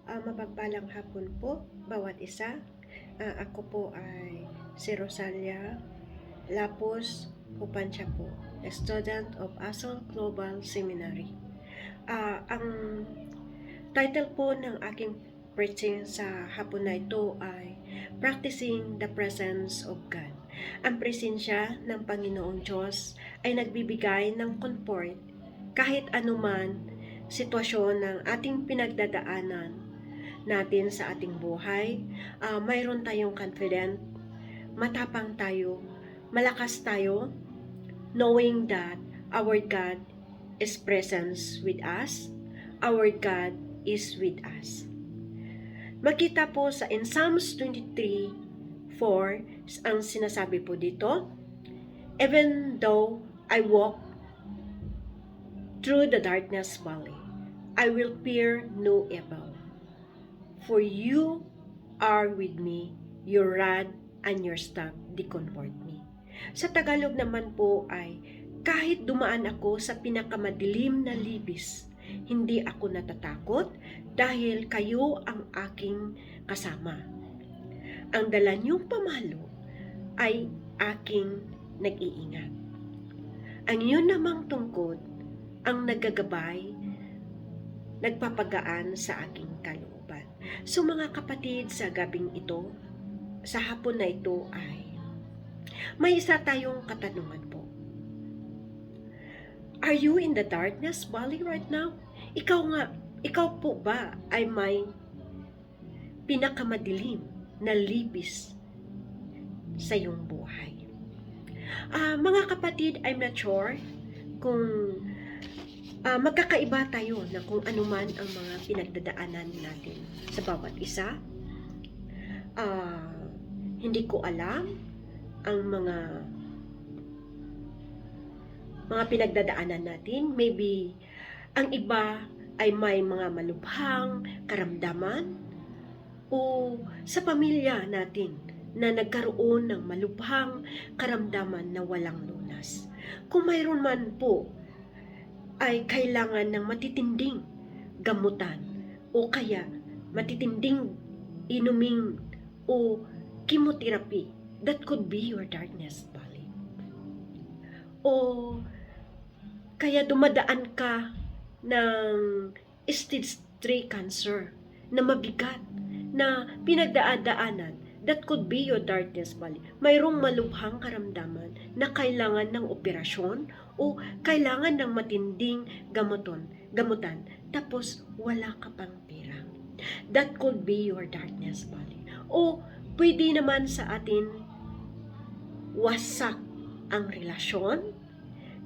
Mapagpalang hapon po, bawat isa. Ako po ay si Rosalia Lapus Upansya po, a student of Asol Global Seminary. Ang title po ng aking preaching sa hapon na ito ay Practicing the Presence of God. Ang presensya ng Panginoong Diyos ay nagbibigay ng comfort kahit anuman sitwasyon ng ating pinagdadaanan natin sa ating buhay. Mayroon tayong confident, matapang tayo, malakas tayo, knowing that our God is present with us, our God is with us. Makita po in Psalms 23:4, ang sinasabi po dito, even though I walk through the darkness valley, I will fear no evil. For you are with me, your rod and your staff, they comfort me. Sa Tagalog naman po ay, kahit dumaan ako sa pinakamadilim na libis, hindi ako natatakot dahil kayo ang aking kasama. Ang dala niyong pamalo ay aking nag-iingat. Ang iyon namang tungkod ang naggagabay, nagpapagaan sa aking kalooban. So mga kapatid, sa gabing ito, sa hapon na ito ay may isa tayong katanungan po. Are you in the darkness valley right now? Ikaw po ba ay may pinakamadilim na libis sa iyong buhay? Mga kapatid, I'm not sure kung magkakaiba tayo na kung anuman ang mga pinagdadaanan natin sa bawat isa. Hindi ko alam ang mga pinagdadaanan natin. Maybe ang iba ay may mga malubhang karamdaman o sa pamilya natin na nagkaroon ng malubhang karamdaman na walang lunas. Kung mayroon man po ay kailangan ng matitinding gamutan o kaya matitinding inuming o chemotherapy. That could be your darkness valley. O kaya dumadaan ka ng stage 3 cancer na mabigat na pinagdaan-daanan. That could be your darkness valley. Mayroong malubhang karamdaman na kailangan ng operasyon o kailangan ng matinding gamutan, tapos wala ka pang pera. That could be your darkness valley. O pwede naman sa atin wasak ang relasyon,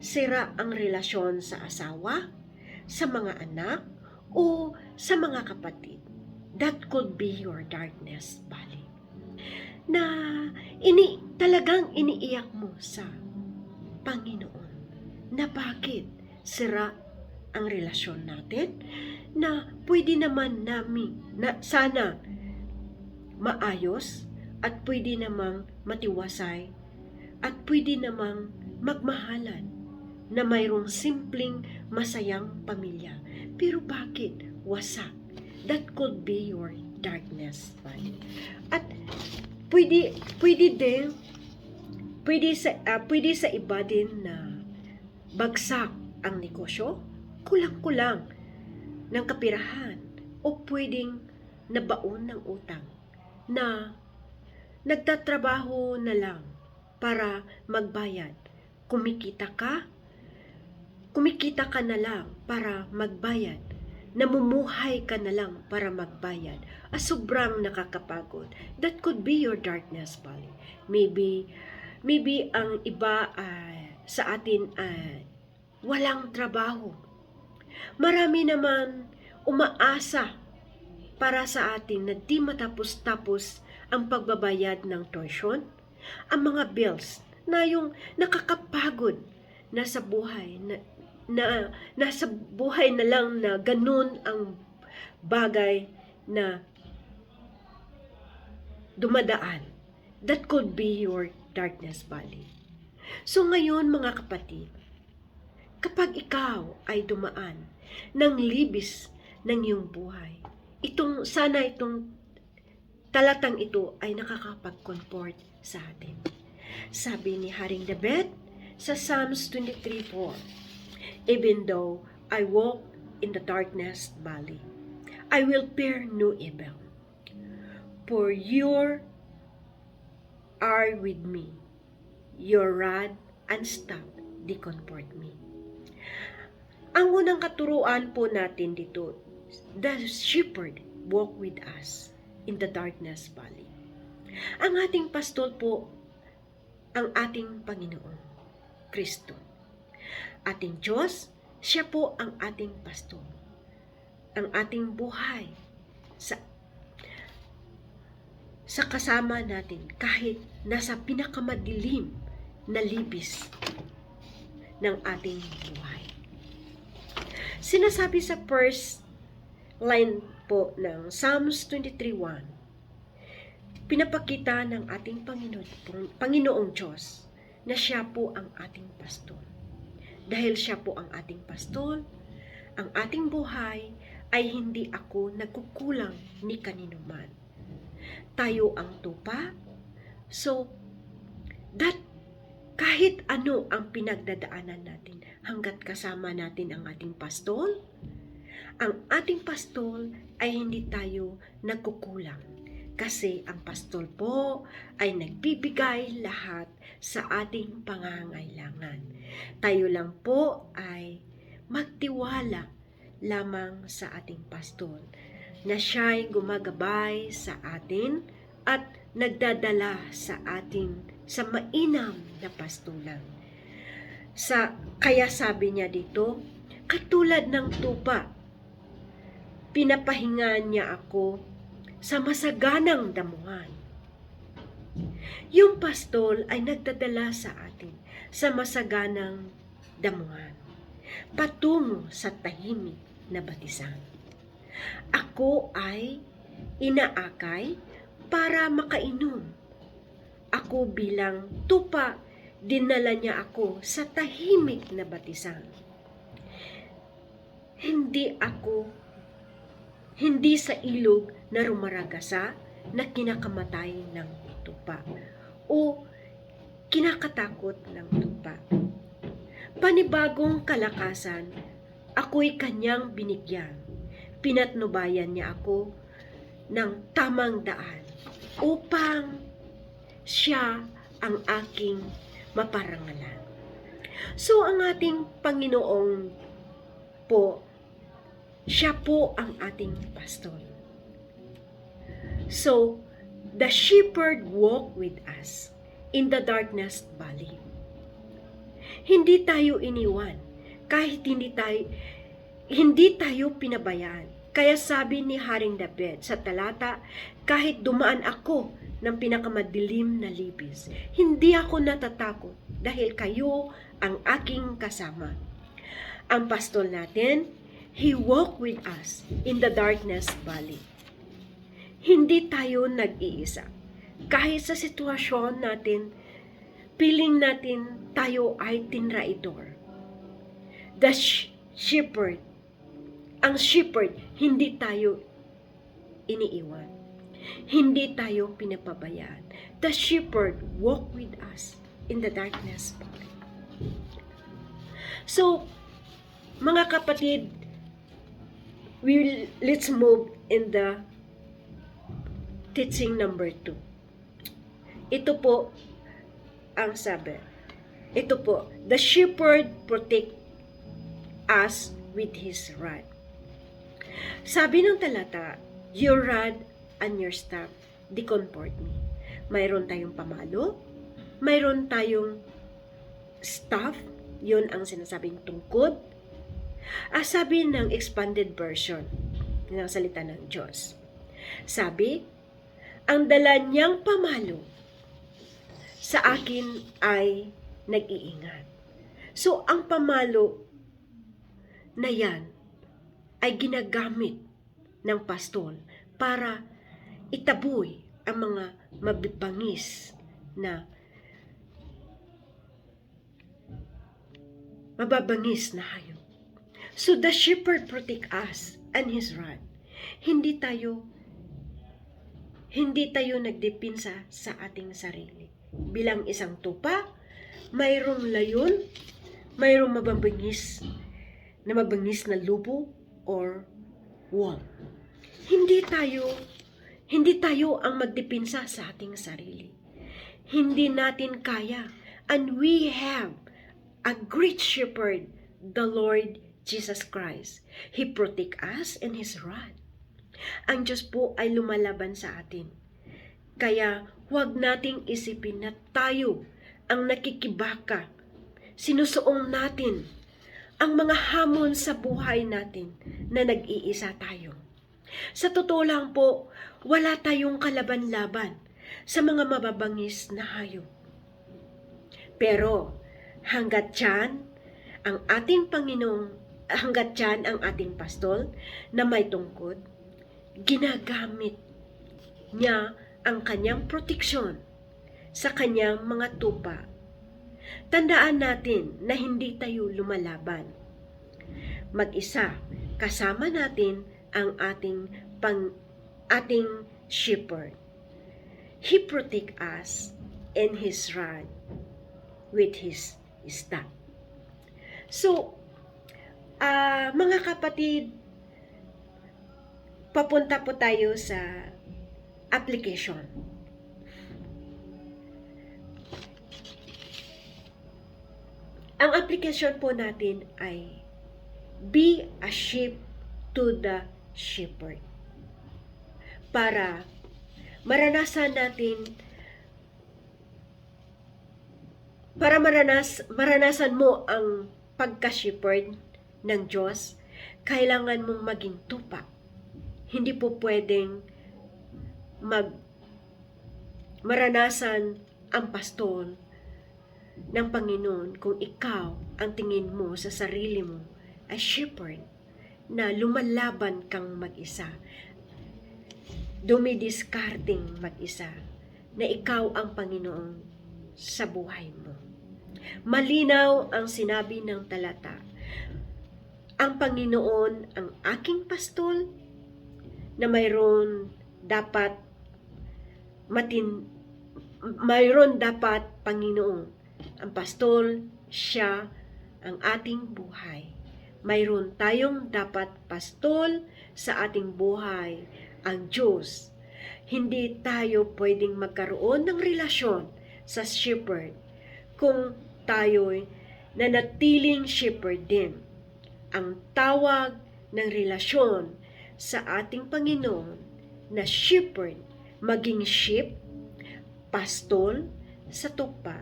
sira ang relasyon sa asawa, sa mga anak, o sa mga kapatid. That could be your darkness valley. Na talagang iniiyak mo sa Panginoon na bakit sira ang relasyon natin, na pwede naman namin na sana maayos at pwede namang matiwasay at pwede namang magmahalan na mayroong simpleng masayang pamilya. Pero bakit wasak? That could be your darkness valley. At pwede sa iba din na bagsak ang negosyo, kulang-kulang ng kapirahan, o pwedeng nabaon ng utang, na nagtatrabaho na lang para magbayad. Kumikita ka na lang para magbayad. Namumuhay ka na lang para magbayad. Sobrang nakakapagod. That could be your darkness valley. Maybe ang iba sa atin ay walang trabaho. Marami naman umaasa para sa atin na di matapos-tapos ang pagbabayad ng tuition, ang mga bills na yung nakakapagod na sa buhay na nasa buhay na lang na ganun ang bagay na dumadaan. That could be your darkness valley. So ngayon mga kapatid, kapag ikaw ay dumaan ng libis ng iyong buhay, sana itong talatang ito ay nakakapag-comfort sa atin. Sabi ni Haring David sa Psalms 23:4, "Even though I walk in the darkness valley, I will fear no evil. For you are with me. Your rod and staff, they comfort me." Ang unang katuruan po natin dito, the shepherd walk with us in the darkness valley. Ang ating pastol po, ang ating Panginoon, Kristo. Ating Diyos, siya po ang ating pastol. Ang ating buhay sa kasama natin kahit nasa pinakamadilim na libis ng ating buhay. Sinasabi sa first line po ng Psalms 23:1, pinapakita ng ating Panginoong Diyos na siya po ang ating pastol. Dahil siya po ang ating pastol, ang ating buhay ay hindi ako nagkukulang ni kanino man. Tayo ang tupa, so that kahit ano ang pinagdadaanan natin hanggat kasama natin ang ating pastol, ang ating pastol ay hindi tayo nagkukulang. Kasi ang pastol po ay nagbibigay lahat sa ating pangangailangan. Tayo lang po ay magtiwala lamang sa ating pastol na siya'y gumagabay sa atin at nagdadala sa atin sa mainam na pastulan. Kaya sabi niya dito, katulad ng tupa, pinapahingan niya ako sa masaganang damuhan. Yung pastol ay nagdadala sa atin sa masaganang damuhan, patungo sa tahimik na batisan. Ako ay inaakay para makainom. Ako bilang tupa, dinala niya ako sa tahimik na batisan. Hindi sa ilog na rumaragasa na kinakamatay ng tupa o kinakatakot ng tupa. Panibagong kalakasan, ako'y kanyang binigyan. Pinatnubayan niya ako ng tamang daan upang siya ang aking maparangalan. So, ang ating Panginoong po, siya po ang ating pastol. So, the shepherd walk with us in the darkness valley. Hindi tayo iniwan kahit hindi tayo pinabayaan. Kaya sabi ni Haring David sa talata, kahit dumaan ako ng pinakamadilim na libis, hindi ako natatakot dahil kayo ang aking kasama. Ang pastol natin, he walk with us in the darkness valley. Hindi tayo nag-iisa. Kahit sa sitwasyon natin, feeling natin tayo ay tinraidor. The shepherd, ang shepherd, hindi tayo iniiwan. Hindi tayo pinapabayaan. The shepherd walk with us in the darkness valley. So, mga kapatid, let's move in the teaching number 2. Ito po ang sabi. Ito po, the shepherd protect us with his rod. Sabi ng talata, your rod and your staff, they comfort me. Mayroon tayong pamalo, mayroon tayong staff, yun ang sinasabing tungkod. Sabi ng expanded version ng salita ng Diyos. Sabi, ang dala niyang pamalo sa akin ay nag-iingat. So, ang pamalo na yan ay ginagamit ng pastol para itaboy ang mga mababangis na hayop. So the shepherd protect us and his rod. Hindi tayo nagdepinsa sa ating sarili. Bilang isang tupa, mayroong layon, mayroong mababangis na lubo or wall. Hindi tayo ang magdepinsa sa ating sarili. Hindi natin kaya. And we have a great shepherd, the Lord Jesus Christ. He protect us in His rod. Ang Diyos po ay lumalaban sa atin. Kaya huwag nating isipin na tayo ang nakikibaka. Sinusuong natin ang mga hamon sa buhay natin na nag-iisa tayo. Sa totoo lang po, wala tayong kalaban-laban sa mga mababangis na hayop. Pero hanggat yan, ang ating pastol na may tungkod, ginagamit niya ang kanyang proteksyon sa kanyang mga tupa. Tandaan natin na hindi tayo lumalaban mag-isa. Kasama natin ang ating shepherd. He protect us in His rod with His staff. So, mga kapatid, papunta po tayo sa application. Ang application po natin ay be a sheep to the shepherd. Para maranasan mo ang pagka-shepherd ng Diyos, kailangan mong maging tupa. Hindi po pwedeng maranasan ang pastol ng Panginoon kung ikaw ang tingin mo sa sarili mo ay shepherd na lumalaban kang mag-isa, dumidiscarding mag-isa, na ikaw ang Panginoon sa buhay mo. Malinaw ang sinabi ng talata, ang Panginoon ang aking pastol, na mayroon dapat Panginoon. Ang pastol, siya ang ating buhay. Mayroon tayong dapat pastol sa ating buhay, ang Diyos. Hindi tayo pwedeng magkaroon ng relasyon sa shepherd kung tayo'y nanatiling shepherd din. Ang tawag ng relasyon sa ating Panginoon na shepherd, maging sheep, pastol sa tupa,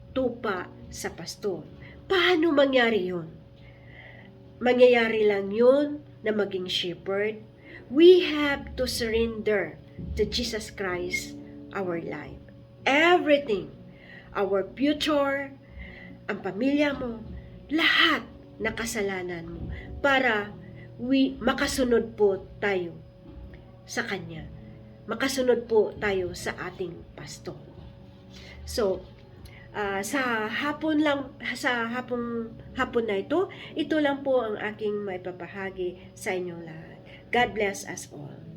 tupa sa pastol. Paano mangyari yun? Mangyayari lang yun na maging shepherd. We have to surrender to Jesus Christ our life. Everything, our future, ang pamilya mo, lahat na kasalanan mo para makasunod po tayo sa Kanya. Makasunod po tayo sa ating pastor. So, sa hapon na ito lang po ang aking maipapahagi sa inyong lahat. God bless us all.